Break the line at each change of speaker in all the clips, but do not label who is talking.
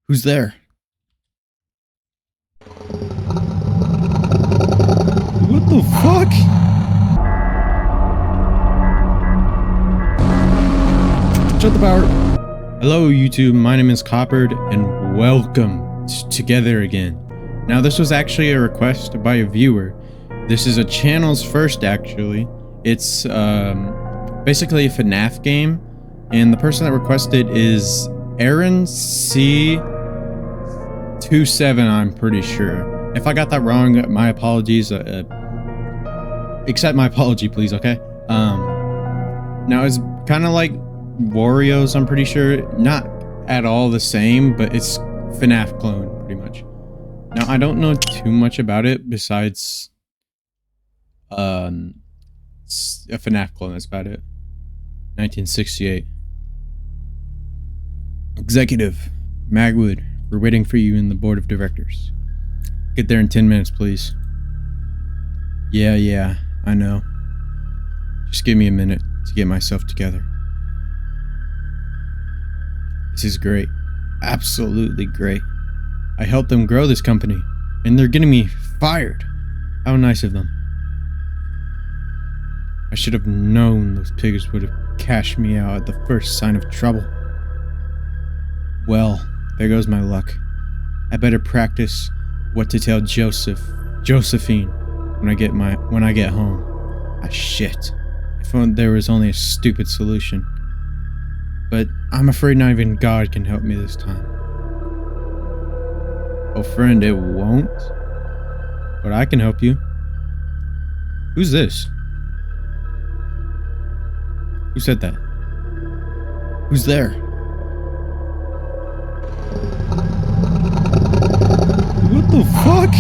Who's there? What the fuck? Shut the power. Hello YouTube, my name is Coppered and welcome to Together Again. Now this was actually a request by a viewer. This is a channel's first actually. It's basically a Fnaf game, and the person that requested is Aaron C27, I'm pretty sure. If I got that wrong, my apologies. Accept my apology, please, okay? Now it's kind of like Wario's, I'm pretty sure. Not at all the same, but it's Fnaf clone, pretty much. Now, I don't know too much about it besides a Fnaf clone, that's about it. 1968. Executive, Magwood, we're waiting for you in the board of directors. Get there in 10 minutes, please. Yeah, I know. Just give me a minute to get myself together. This is great. Absolutely great. I helped them grow this company, and they're getting me fired. How nice of them. I should have known those pigs would have cashed me out at the first sign of trouble. Well, there goes my luck. I better practice what to tell Josephine when I get home. Ah, shit. If there was only a stupid solution. But I'm afraid not even God can help me this time. Oh friend, it won't? But I can help you. Who's this? Who said that? Who's there? What the fuck?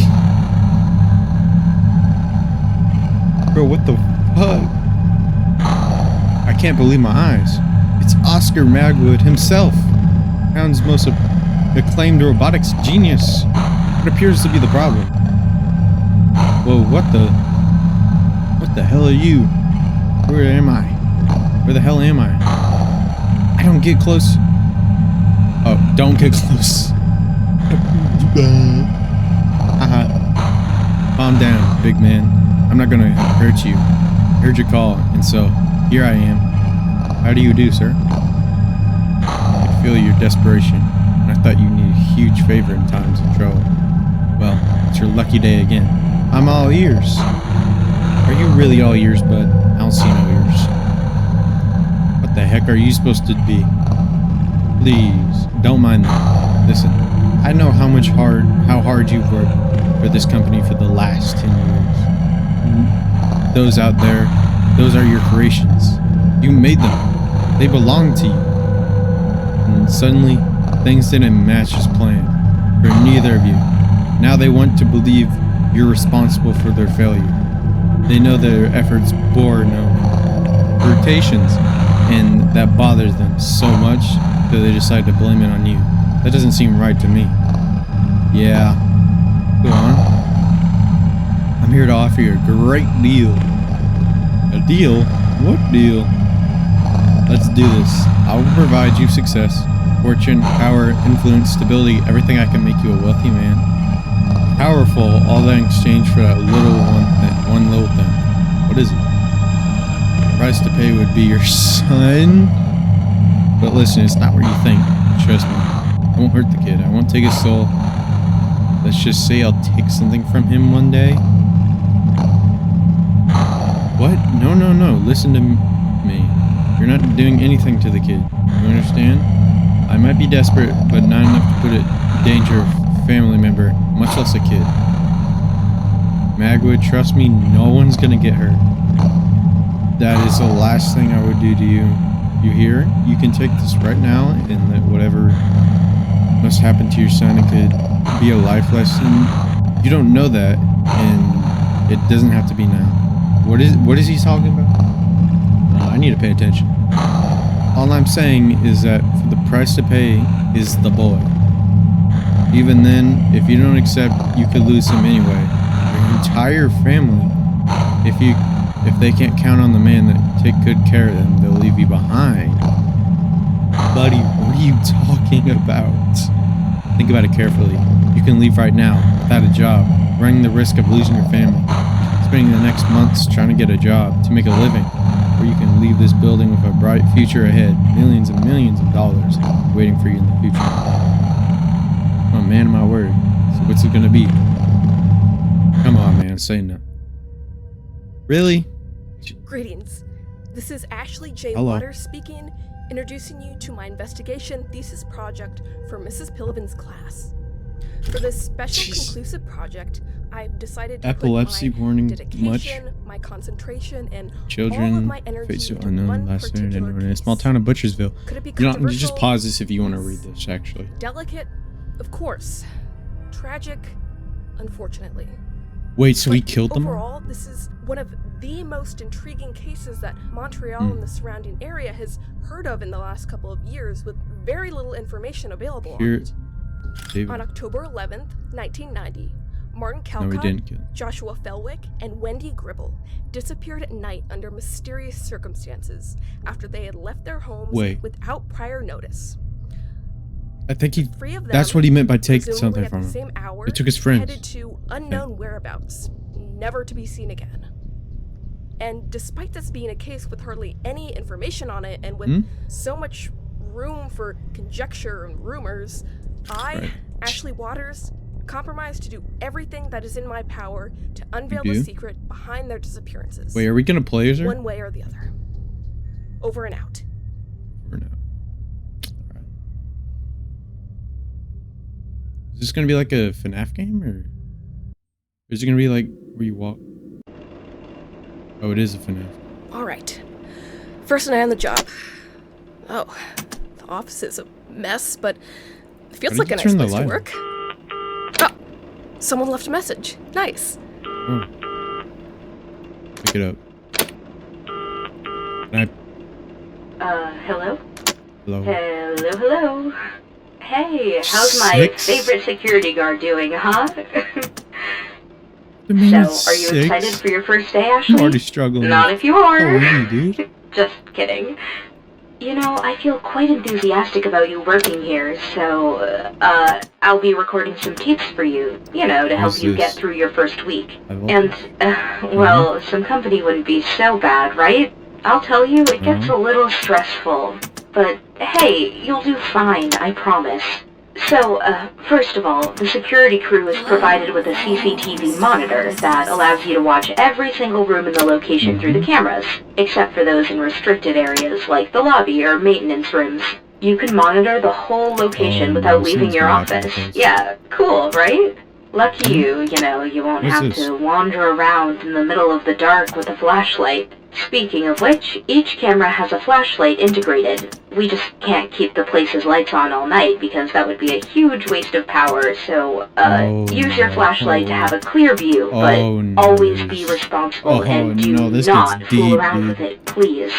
Bro, what the fuck? I can't believe my eyes. It's Oscar Magwood himself. Town's most acclaimed robotics genius. What appears to be the problem? Whoa, what the hell are you? Where am I? Where the hell am I? I don't get close. Oh, don't get close. Calm down, big man. I'm not gonna hurt you. I heard your call, and so here I am. How do you do, sir? I feel your desperation, and I thought you needed a huge favor in times of trouble. Well, it's your lucky day again. I'm all ears. Are you really all ears, bud? I don't see no ears. What the heck are you supposed to be? Please, don't mind them. Listen, I know how hard you've worked for this company for the last 10 years. Those out there, those are your creations. You made them. They belong to you. And suddenly, things didn't match as planned for neither of you. Now they want to believe you're responsible for their failure. They know their efforts bore no rotations, and that bothers them so much that they decide to blame it on you. That doesn't seem right to me. Yeah. Go on. I'm here to offer you a great deal. A deal? What deal? Let's do this. I will provide you success, fortune, power, influence, stability, everything I can make you a wealthy man. Powerful, all that in exchange for that one little thing. What is it? The price to pay would be your son. But listen, it's not what you think. Trust me. I won't hurt the kid. I won't take his soul. Let's just say I'll take something from him one day. What? No. Listen to me. You're not doing anything to the kid. You understand? I might be desperate, but not enough to put it in danger of a family member, much less a kid. Magwood, trust me, no one's gonna get hurt. That is the last thing I would do to you. You hear? You can take this right now, and let whatever must happen to your son, it could be a life lesson. You don't know that, and it doesn't have to be now. What is he talking about? I need to pay attention. All I'm saying is that for the price to pay is the boy. Even then, if you don't accept, you could lose him anyway. Your entire family. If they can't count on the man that take good care of them, they'll leave you behind. Buddy, what are you talking about? Think about it carefully. You can leave right now, without a job, running the risk of losing your family, spending the next months trying to get a job to make a living, or you can leave this building with a bright future ahead, millions and millions of dollars waiting for you in the future. I'm a man of my word. So what's it gonna be? Come on, man, say no. Really?
Greetings. This is Ashley J.
Hello.
Waters speaking, introducing you to my investigation thesis project for Mrs. Pillivan's class. For this special conclusive project, I've decided to
Epilepsy
put my
warning
dedication, my concentration, and
Children
all of my energy
face to
into
unknown
one
last night
particular
in a
case.
small town of Butchersville.
Could it be
You know,
controversial?
just pause this if you want to read this, actually.
Delicate, of course. Tragic, unfortunately.
Wait, so he
But
killed them?
overall, this is one of the most intriguing cases that Montreal and the surrounding area has heard of in the last couple of years, with very little information available on
Here,
it.
David.
On October 11th, 1990, Martin
No, he
Calcott,
didn't kill.
Joshua Felwick, and Wendy Gribble disappeared at night under mysterious circumstances after they had left their homes without prior notice.
I think he.
Three of them,
That's what he meant by taking
presumably
something
at
from
the
him.
same hour,
They took his friends.
headed to unknown whereabouts, never to be seen again. And despite this being a case with hardly any information on it, and with so much room for conjecture and rumors, I, Ashley Waters, compromised to do everything that is in my power to unveil the secret behind their disappearances.
Wait, are we gonna play as her?
One way or the other. Over and out.
Or no? Alright. Is this gonna be like a Fnaf game, or is it gonna be like where you walk? Oh, it is a Fnaf.
Alright. First night on the job. Oh, the office is a mess, but it feels like a nice place to work. Oh, someone left a message. Nice.
Oh. Pick it up. Can
Hello?
Hello?
Hello? Hey, how's my favorite security guard doing, huh? So, are you excited for your first day, Ashley?
I'm already struggling.
Not if you are.
Oh, really, dude?
Just kidding. You know, I feel quite enthusiastic about you working here, so, I'll be recording some tapes for you, you know, to help you get through your first week. And, well, some company wouldn't be so bad, right? I'll tell you, it gets a little stressful. But, hey, you'll do fine, I promise. So, first of all, the security crew is provided with a CCTV monitor that allows you to watch every single room in the location through the cameras, except for those in restricted areas like the lobby or maintenance rooms. You can monitor the whole location without leaving your office. Yeah, cool, right? Lucky you know, you won't have to wander around in the middle of the dark with a flashlight. Speaking of which, each camera has a flashlight integrated. We just can't keep the place's lights on all night because that would be a huge waste of power, so, use your flashlight to have a clear view, but always be responsible and do not fool around with it, please.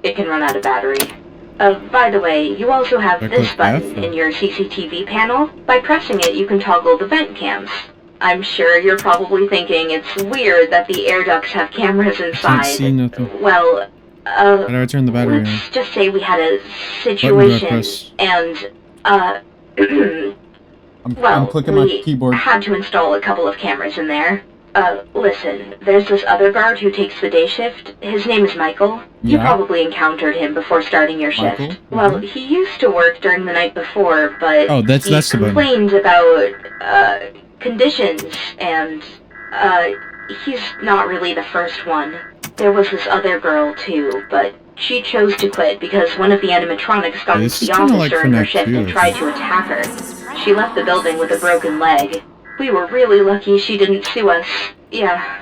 It can run out of battery. By the way, you also have this button in your CCTV panel. By pressing it, you can toggle the vent cams. I'm sure you're probably thinking it's weird that the air ducts have cameras inside.
I can't see nothing.
Well,
how do I turn the battery on?
let's just say we had a situation, and,
I'm clicking my keyboard.
had to install a couple of cameras in there. Listen, there's this other guard who takes the day shift. His name is Michael. You probably encountered him before starting your shift. Well, he used to work during the night before, but he complained about, conditions, and, he's not really the first one. There was this other girl, too, but she chose to quit because one of the animatronics got into the office during her shift and tried to attack her. She left the building with a broken leg. We were really lucky she didn't sue us. Yeah,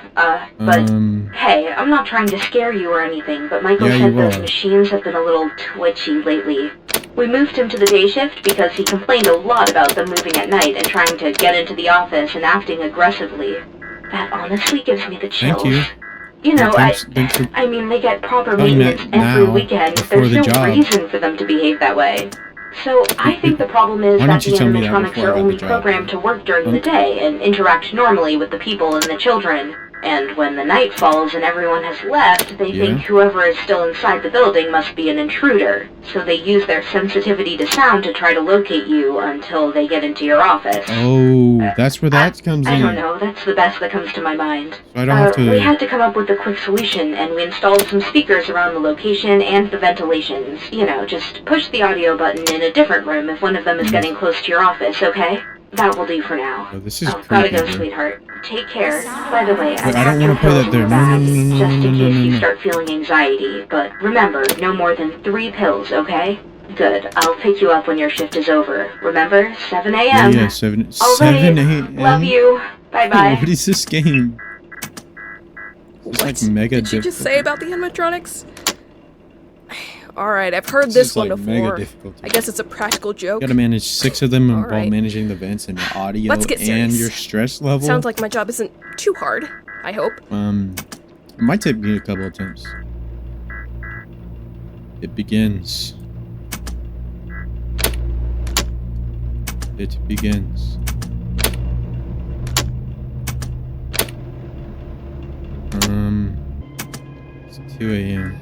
but, hey, I'm not trying to scare you or anything, but Michael said those machines have been a little twitchy lately. We moved him to the day shift because he complained a lot about them moving at night and trying to get into the office and acting aggressively. That honestly gives me the chills.
Thank you.
You know, I mean, they get proper maintenance every weekend. There's no reason for them to behave that way. So, I think the problem is that the animatronics are only programmed to work during the day and interact normally with the people and the children. And when the night falls and everyone has left, they think whoever is still inside the building must be an intruder. So they use their sensitivity to sound to try to locate you until they get into your office.
Oh, that's where that comes in.
I don't know, that's the best that comes to my mind.
So I don't have to...
We had to come up with a quick solution, and we installed some speakers around the location and the ventilations. You know, just push the audio button in a different room if one of them is getting close to your office, okay? That will do for now.
Oh, this is creepy,
gotta go,
bro.
Sweetheart. Take care. By the way,
Wait, I don't want to play that there. No.
Just in case you start feeling anxiety. But remember, no more than 3 pills, okay? Good. I'll pick you up when your shift is over. Remember, 7 a.m.
Yeah, 7
7
a.m.
Love you. Bye-bye.
What is this game? It's like mega
What did you just say about the animatronics? Alright, I've heard this one before. I guess it's a practical joke.
You gotta manage 6 of them while managing the vents and the audio and your stress level.
Sounds like my job isn't too hard, I hope.
It might take me a couple of attempts. It begins. It begins. It's 2 a.m.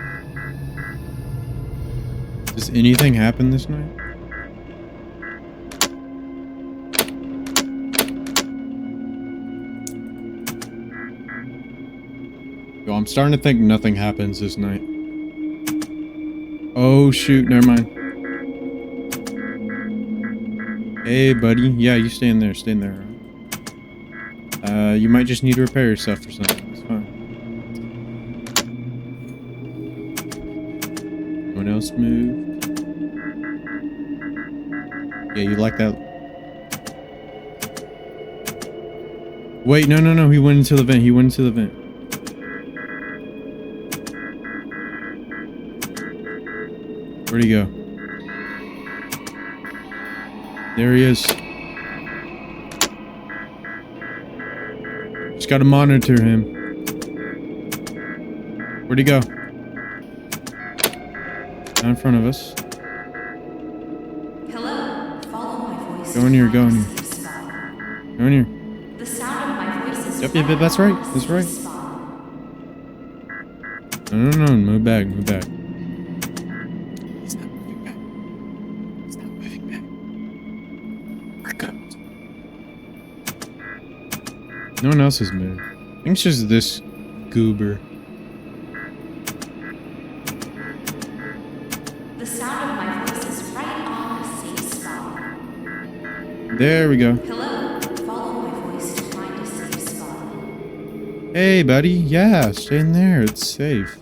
Does anything happen this night? Yo, I'm starting to think nothing happens this night. Oh shoot, never mind. Hey buddy, yeah, you stay in there, right? You might just need to repair yourself or something. It's fine. Anyone else move? Yeah, you like that? Wait, no, he went into the vent, Where'd he go? There he is. Just gotta monitor him. Where'd he go? Not in front of us.
Hello, follow my voice.
Go in here. Go in here.
The sound of my voice is
Yep, that's right. No, move back. He's not moving back. We're good. No one else has moved. I think it's just this goober.
The sound of my voice is right on the safe spot.
There we go.
Hello, follow my voice to find a safe spot.
Hey, buddy. Yeah, stay in there. It's safe.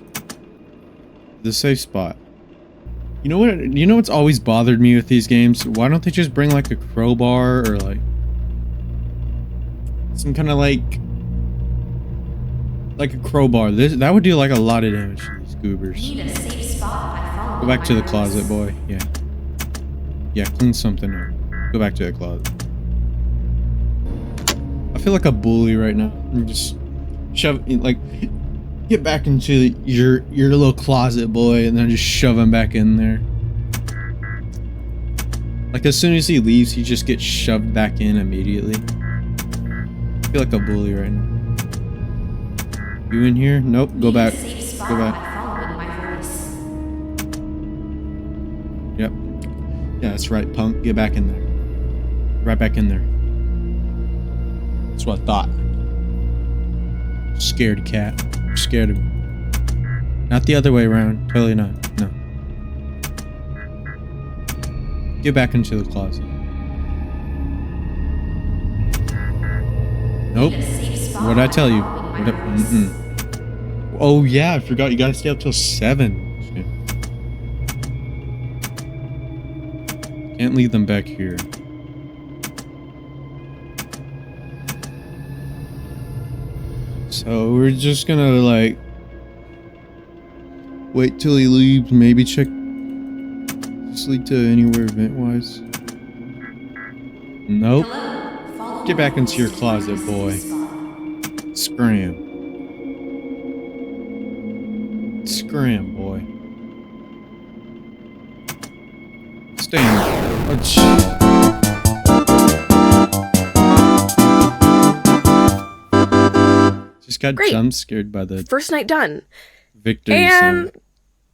The safe spot. You know what? You know what's always bothered me with these games? Why don't they just bring like a crowbar or like some kind of like a crowbar? That would do like a lot of damage to these goobers.
Need a safe spot by following
Go back to the
my
closet,
voice.
boy. Yeah, clean something up. Go back to the closet. I feel like a bully right now. I'm just get back into your little closet, boy, and then just shove him back in there. Like as soon as he leaves, he just gets shoved back in immediately. I feel like a bully right now. You in here? Nope. Go back. Go back. Yep. Yeah, that's right, punk. Get back in there. Right back in there. That's what I thought. Scared cat. I'm scared of him. Not the other way around. Totally not. No. Get back into the closet. Nope. What'd I tell you? Oh yeah, I forgot. You gotta stay up till 7. Can't leave them back here. So we're just gonna like wait till he leaves, maybe check sleep to anywhere event wise. Nope. Get back into your closet, boy. Scram, boy. Stay in there. Oh, just got
Great.
jump scared by the
First night done.
victory
And
sound.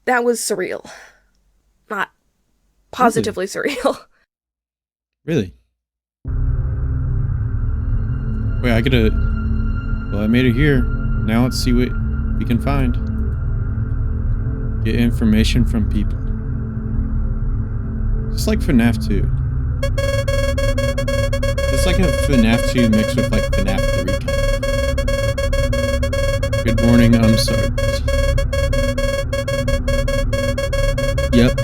that was surreal. Not positively surreal.
Really? Wait, I gotta... Well, I made it here. Now let's see what we can find. Get information from people. Just like Fnaf 2. It's like a Fnaf 2 mixed with like Fnaf 3 kind of. Good morning, I'm sorry. Yep.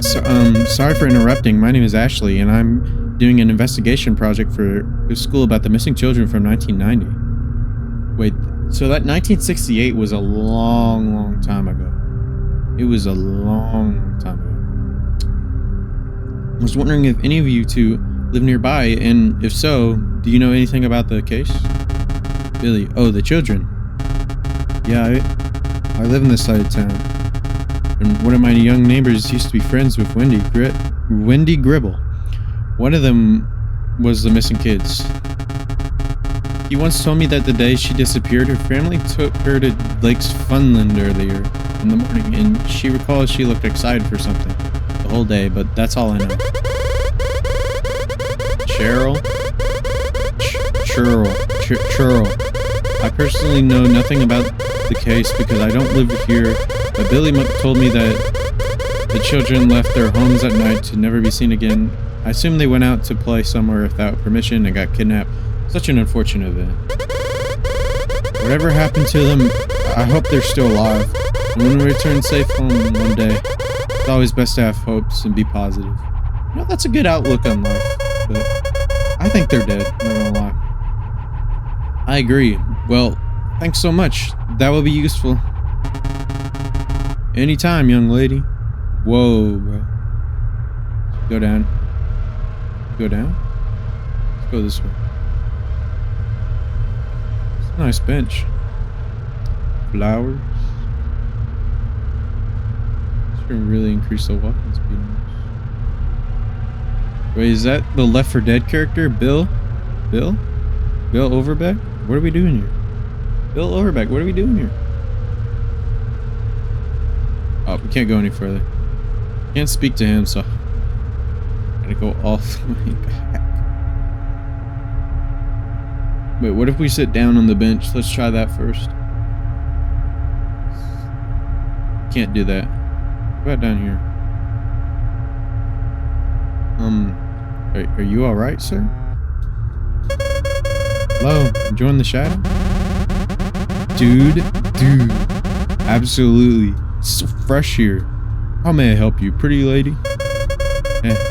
So, sorry for interrupting. My name is Ashley, and I'm doing an investigation project for a school about the missing children from 1990. Wait, so that 1968 was a long, long time ago. It was a long time ago. I was wondering if any of you two live nearby, and if so, do you know anything about the case? Billy, oh, the children. Yeah, I live in this side of town. And one of my young neighbors used to be friends with Wendy Gribble. One of them was the missing kids. He once told me that the day she disappeared, her family took her to Lake's Funland earlier in the morning, and she recalls she looked excited for something the whole day, but that's all I know. Cheryl. I personally know nothing about the case because I don't live here, but Billy told me that the children left their homes at night to never be seen again. I assume they went out to play somewhere without permission and got kidnapped. Such an unfortunate event. Whatever happened to them, I hope they're still alive. And when we return safe home one day, it's always best to have hopes and be positive. You know, that's a good outlook on life, but I think they're dead, not gonna lie. I agree. Well, thanks so much. That will be useful. Anytime, young lady. Whoa, bro. Go down. Go down? Let's go this way. It's a nice bench. Flowers. It's gonna really increase the walking speed. Wait, is that the Left 4 Dead character? Bill? Bill Overbeck? What are we doing here? Bill Overbeck, what are we doing here? Oh, we can't go any further. Can't speak to him, so gotta go all the way back. Wait, what if we sit down on the bench? Let's try that first. Can't do that. What about down here? Are you alright, sir? Hello, enjoying the shadow? Dude, absolutely. It's so fresh here. How may I help you, pretty lady?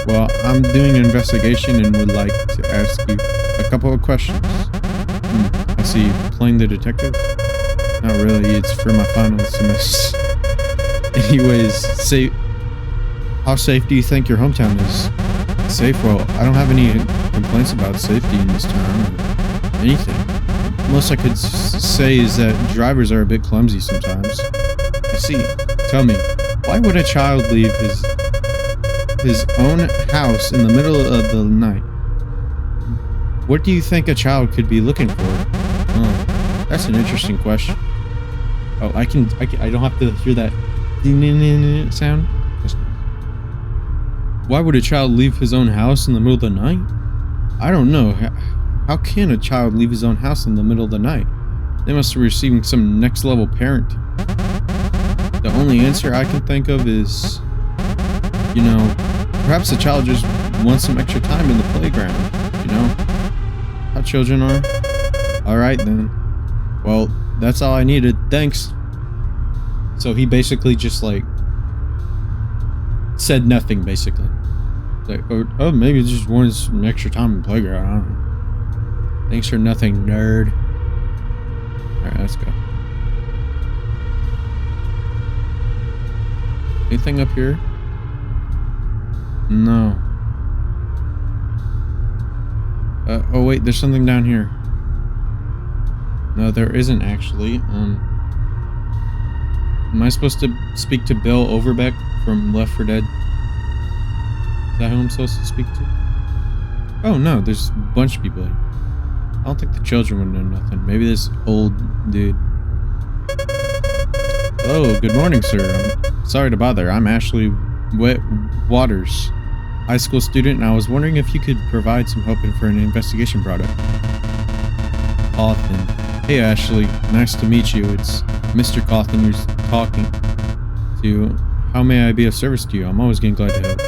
Well, I'm doing an investigation and would like to ask you a couple of questions. I see you playing the detective? Not really, it's for my final semester. Anyways, how safe do you think your hometown is? Safe? Well, I don't have any complaints about safety in this town or anything. Most I could say is that drivers are a bit clumsy sometimes. I see. Tell me, why would a child leave his own house in the middle of the night? What do you think a child could be looking for? Oh, that's an interesting question. Oh, I don't have to hear that sound. Why would a child leave his own house in the middle of the night? I don't know. How can a child leave his own house in the middle of the night? They must be receiving some next level parenting. The only answer I can think of is, you know, perhaps the child just wants some extra time in the playground. You know how children are. Alright then. Well, that's all I needed. Thanks. So he basically just like said nothing basically. Like, oh, maybe he just wanted some extra time in the playground. I don't know. Thanks for nothing, nerd. Alright, let's go. Anything up here? No. Oh wait, there's something down here. No, there isn't actually. Am I supposed to speak to Bill Overbeck from Left 4 Dead? Is that who I'm supposed to speak to? Oh no, there's a bunch of people here. don't think the children would know nothing. Maybe this old dude. Hello, good morning, sir. I'm sorry to bother. I'm Ashley Waters, high school student, and I was wondering if you could provide some help for an investigation product. Cawthon. Hey, Ashley. Nice to meet you. It's Mr. Cawthon who's talking to. How may I be of service to you? I'm always getting glad to help.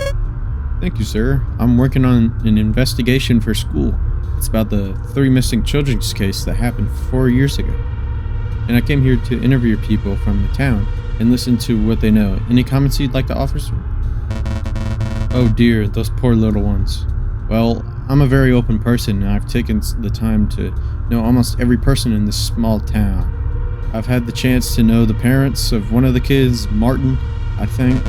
Thank you, sir. I'm working on an investigation for school. It's about the 3 missing children's case that happened 4 years ago. And I came here to interview people from the town and listen to what they know. Any comments you'd like to offer, sir? Oh dear, those poor little ones. Well, I'm a very open person, and I've taken the time to know almost every person in this small town. I've had the chance to know the parents of one of the kids, Martin, I think.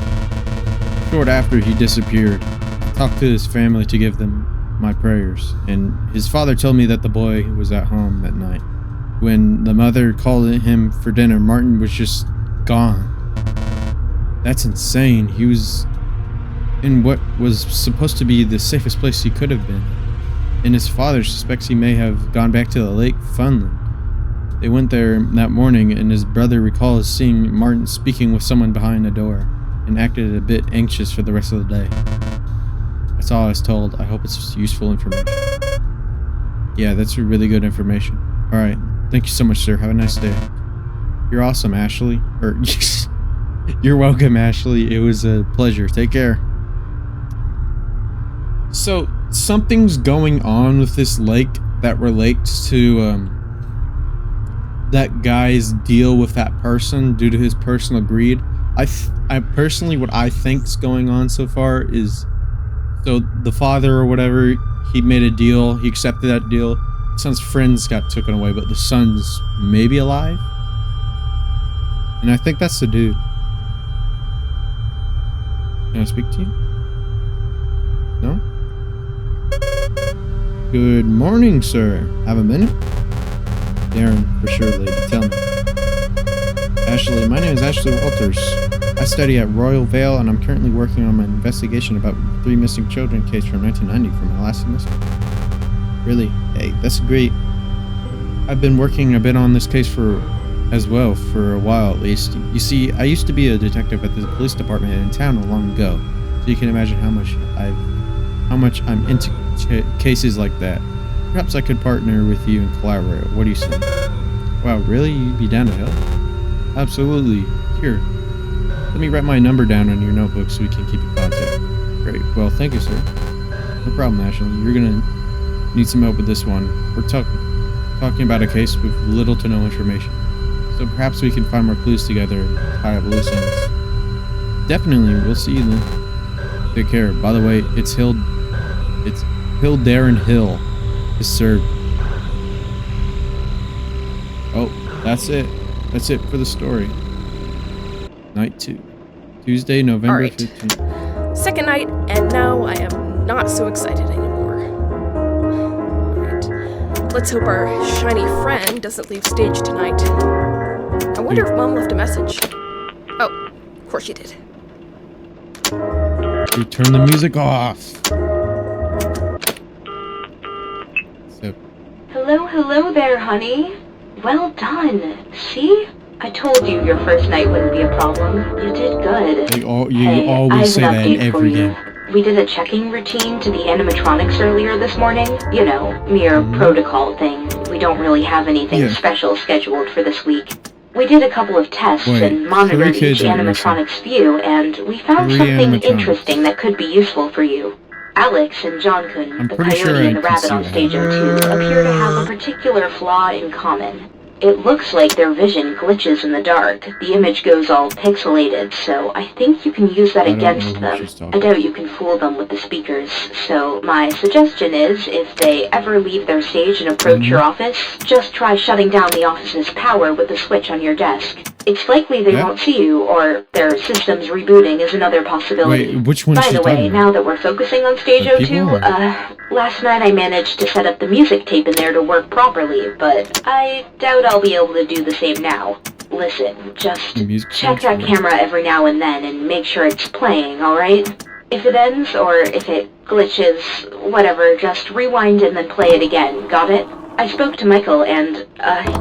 Short after he disappeared, I talked to his family to give them my prayers, and his father told me that the boy was at home that night. When the mother called him for dinner, Martin was just gone. That's insane. He was in what was supposed to be the safest place he could have been, and his father suspects he may have gone back to the lake Funland. They went there that morning, and his brother recalls seeing Martin speaking with someone behind the door and acted a bit anxious for the rest of the day. That's all I was told. I hope it's useful information. Yeah, that's really good information. Alright, thank you so much, sir. Have a nice day. You're awesome, Ashley. You're welcome, Ashley. It was a pleasure. Take care. So, something's going on with this lake that relates to that guy's deal with that person due to his personal greed. I personally, what I think's going on so far is, so the father or whatever, he made a deal, he accepted that deal. The son's friends got taken away, but the son's maybe alive. And I think that's the dude. Can I speak to you? No? Good morning, sir. Have a minute? Darren, for sure, lady. Tell me. Ashley, my name is Ashley Walters. I study at Royal Vale, and I'm currently working on my investigation about 3 missing children case from 1990 from my last semester. Really? Hey, that's great. I've been working a bit on this case for a while at least. You see, I used to be a detective at the police department in town long ago, so you can imagine how much I'm into cases like that. Perhaps I could partner with you and collaborate. What do you say? Wow, really? You'd be down to help? Absolutely. Here, let me write my number down on your notebook so we can keep in contact. Great. Well, thank you, sir. No problem, Ashley. You're gonna need some help with this one. We're talking about a case with little to no information, so perhaps we can find more clues together and tie up loose ends. Definitely. We'll see you then. Take care. By the way, it's Darren Hill is served. Oh, that's it. That's it for the story. Night 2. Tuesday, November 15th.
Second night, and now I am not so excited anymore. Alright. Let's hope our shiny friend doesn't leave stage tonight. I wonder if Mom left a message. Oh, of course she did.
You turn the music off. So.
Hello there, honey. Well done. See? I told you your first night wouldn't be a problem. You did good.
You always say that in every game.
We did a checking routine to the animatronics earlier this morning. You know, mere protocol thing. We don't really have anything special scheduled for this week. We did a couple of tests and monitored each animatronic's view, and we found something interesting that could be useful for you. Alex and John-kun, the coyote and the rabbit on stage 02, appear to have a particular flaw in common. It looks like their vision glitches in the dark. The image goes all pixelated, so I think you can use that against them. I doubt you can fool them with the speakers, so my suggestion is, if they ever leave their stage and approach your office, just try shutting down the office's power with the switch on your desk. It's likely they won't see you, or their system's rebooting is another possibility.
Wait, which one?
By the way, now that we're focusing on stage 02, last night I managed to set up the music tape in there to work properly, but I doubt I'll be able to do the same now. Listen, just check that camera every now and then and make sure it's playing, alright? If it ends, or if it glitches, whatever, just rewind and then play it again, got it? I spoke to Michael and,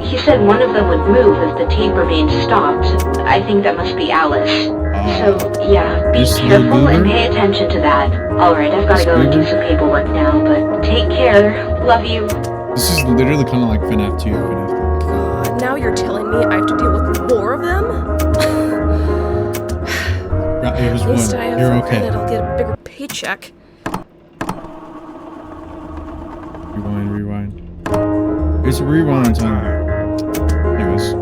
he said one of them would move if the tape remained stopped. I think that must be Alice. So, yeah, be careful and pay attention to that. Alright, I've gotta go and do some paperwork now, but take care. Love you.
This is literally kind of like Fnaf 2 or Fnaf 3.
God, now you're telling me I have to deal with more of them?
It was
At least
one.
I have
You're
for
okay.
granted I'll get a bigger paycheck.
Rewind. It's a rewind time. Anyways.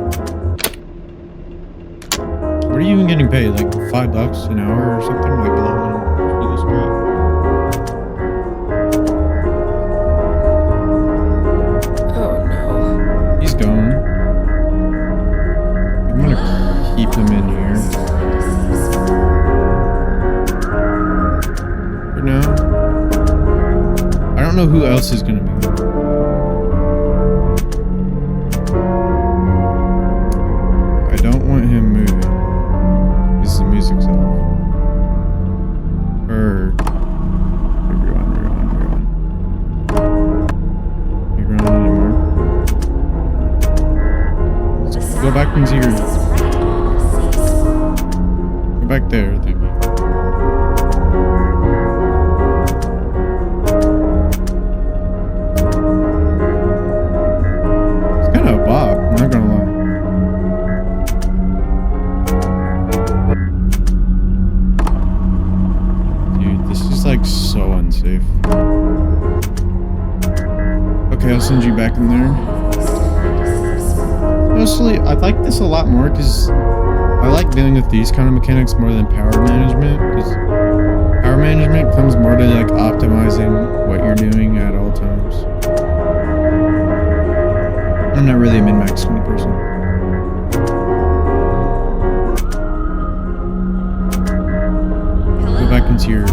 What are you even getting paid? Like $5 an hour or something? Like below minimum for this job?
Oh no.
He's gone. I'm gonna keep him in here. For now. I don't know who else is gonna be. I don't want him moving. Because the music's off. Rewind anymore. Let's go back into your... Go back there, thank you. It's kind of a bop, I'm not gonna lie. Like so unsafe. Okay, I'll send you back in there. Mostly, I like this a lot more because I like dealing with these kind of mechanics more than power management. Because power management comes more to like optimizing what you're doing at all times. I'm not really a min-max kind of person. Go back into your...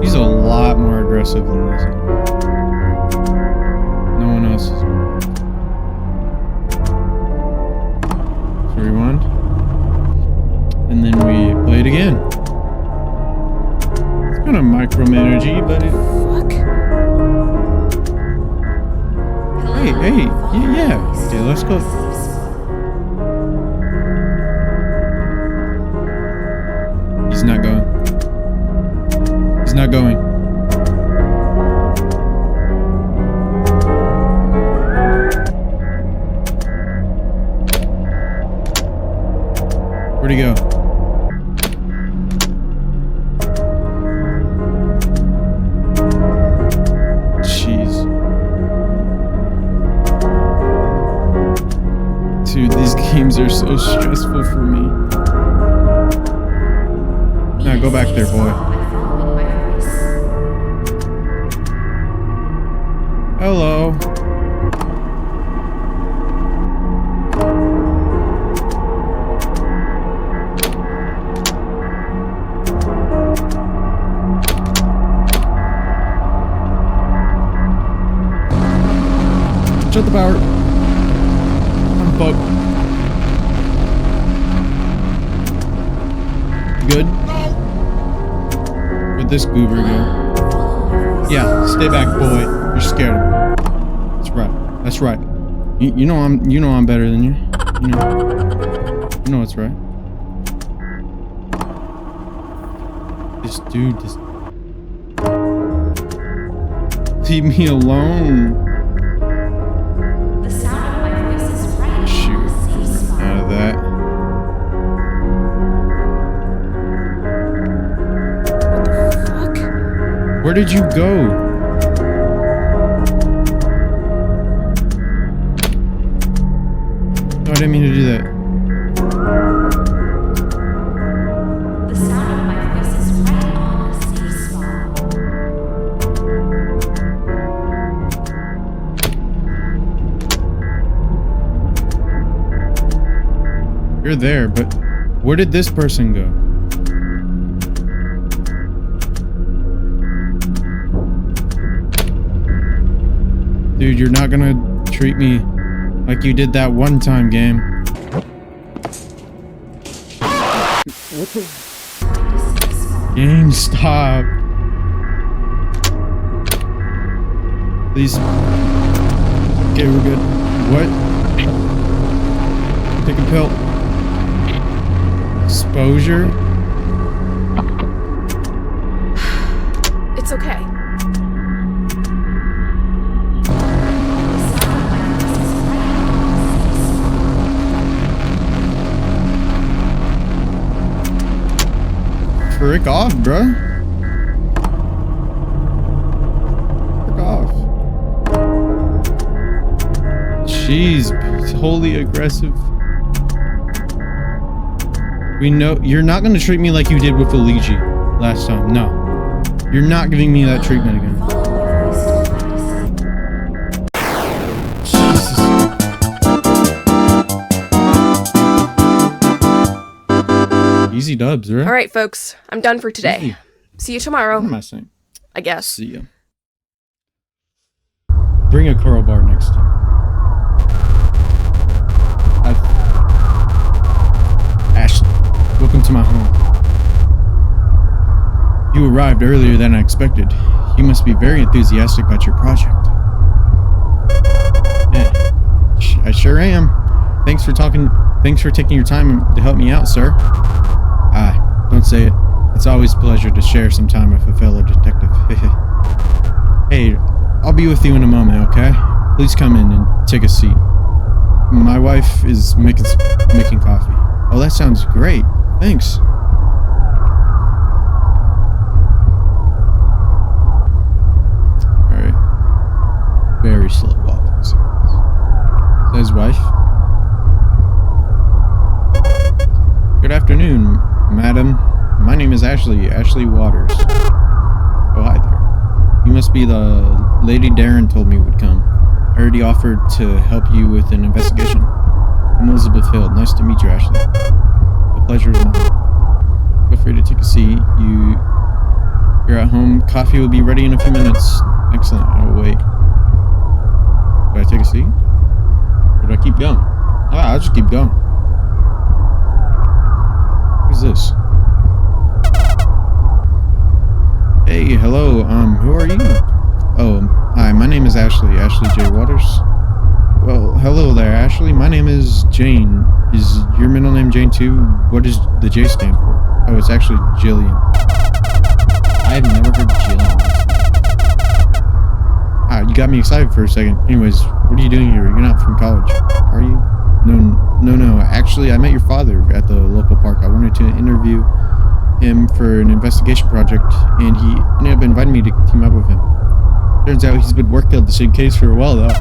He's a lot more aggressive than this. No one else is. So rewind. And then we play it again. It's kind of micromanagey, but it...
Fuck.
Hey, yeah. Okay, let's go. He's not going. He's not going. Where'd he go? Jeez. Dude, these games are so stressful for me. Now go back there, boy. Hello. Shut the power. I'm bugged. Good? Where'd this goober go? Yeah, stay back, boy. You're scared of me. That's right. You know I'm better than you. You know what's right. This dude just leave me alone.
The sound of my voice is right.
Shoot, out of that.
What the fuck?
Where did you go? I didn't mean to do that.
The sound of my voice is right on the safe spot.
You're there, but where did this person go? Dude, you're not gonna treat me like you did that one time, game. What the? Game, stop. Please. Okay, we're good. What? Take a pill. Exposure?
It's okay.
Frick off, bruh. Frick off. Jeez, wholly aggressive. We know you're not going to treat me like you did with Luigi last time. No. You're not giving me that treatment again. Jesus. Easy dubs, right?
All right, folks. I'm done for today.
Easy.
See you tomorrow.
What am I saying?
I guess.
See ya. Bring a crowbar next time. Ashley, welcome to my home. You arrived earlier than I expected. You must be very enthusiastic about your project. Yeah, I sure am. Thanks for taking your time to help me out, sir. Don't say it. It's always a pleasure to share some time with a fellow detective. Hey, I'll be with you in a moment, okay? Please come in and take a seat. My wife is making coffee. Oh, that sounds great. Thanks. Alright. Very slow walking sounds. Is that his wife? Good afternoon, madam. My name is Ashley Waters. Oh, hi there. You must be the lady Darren told me would come. I heard he offered to help you with an investigation. I'm Elizabeth Hill. Nice to meet you, Ashley. The pleasure is mine. Feel free to take a seat. You're at home. Coffee will be ready in a few minutes. Excellent. I will wait. Do I take a seat? Or do I keep going? I'll just keep going. Who's this? Hey, hello. Who are you? Oh, hi. My name is Ashley J. Waters. Well, hello there, Ashley. My name is Jane. Is your middle name Jane too? What does the J stand for? Oh, it's actually Jillian. I've never heard Jillian. You got me excited for a second. Anyways, what are you doing here? You're not from college, are you? No. Actually, I met your father at the local park. I wanted to interview him for an investigation project, and he ended up inviting me to team up with him. Turns out he's been working on the same case for a while now.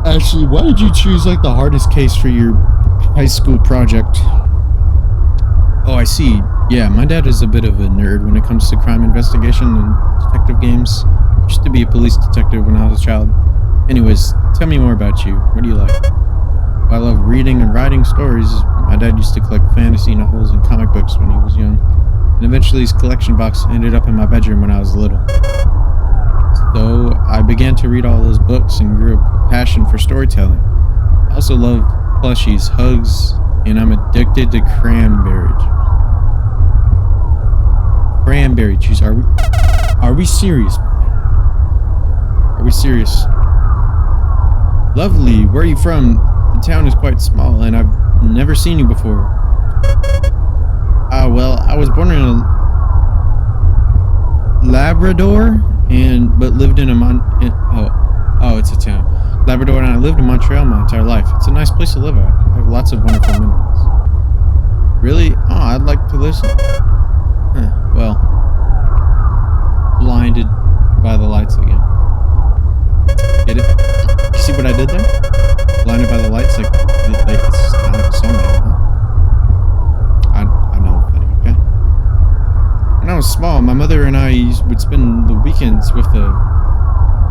Ashley, why did you choose like the hardest case for your high school project? Oh, I see. Yeah, my dad is a bit of a nerd when it comes to crime investigation and detective games. I used to be a police detective when I was a child. Anyways, tell me more about you. What do you like? I love reading and writing stories. My dad used to collect fantasy novels and comic books when he was young. And eventually his collection box ended up in my bedroom when I was little. So I began to read all those books and grew a passion for storytelling. I also love plushies, hugs, and I'm addicted to cranberry juice. Cranberry juice. Are we serious? Are we serious? Lovely. Where are you from? The town is quite small, and I've never seen you before. Well, I was born in a Labrador, but lived in it's a town. Labrador, and I lived in Montreal my entire life. It's a nice place to live at. I have lots of wonderful memories. Really? Oh, I'd like to listen. Well, blinded by the lights again. Get it? You see what I did there? Blinded by the lights, like it's not like a song anymore. I know, funny, okay? When I was small, my mother and I would spend the weekends with a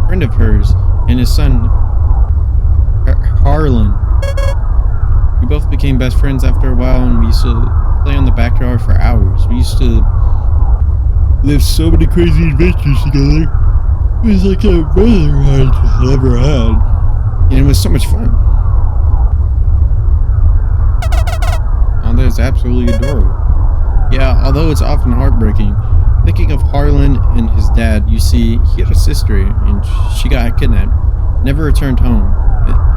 friend of hers and his son, Harlan. We both became best friends after a while, and we used to play on the backyard for hours. We used to live so many crazy adventures together. It was like a brother I'd ever had. And it was so much fun. Oh, that is absolutely adorable. Yeah, although it's often heartbreaking, Thinking of Harlan and his dad, you see, he had a sister and she got kidnapped, never returned home,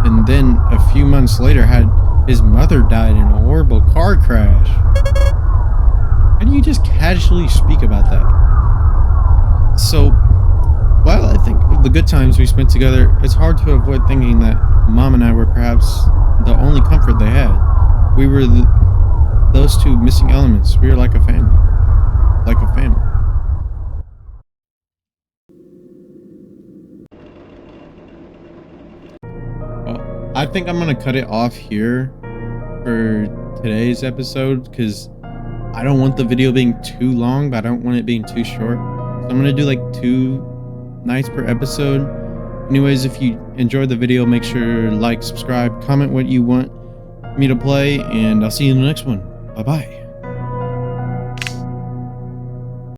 and then a few months later had his mother died in a horrible car crash. How do you just casually speak about that? So, while I think of the good times we spent together, it's hard to avoid thinking that Mom and I were perhaps the only comfort they had. We were those two missing elements. We were like a family. Like a family. Well, I think I'm gonna cut it off here for today's episode because I don't want the video being too long, but I don't want it being too short. So I'm gonna do like 2 nights per episode. Anyways, if you enjoyed the video, make sure to like, subscribe, comment what you want me to play, and I'll see you in the next one. Bye bye.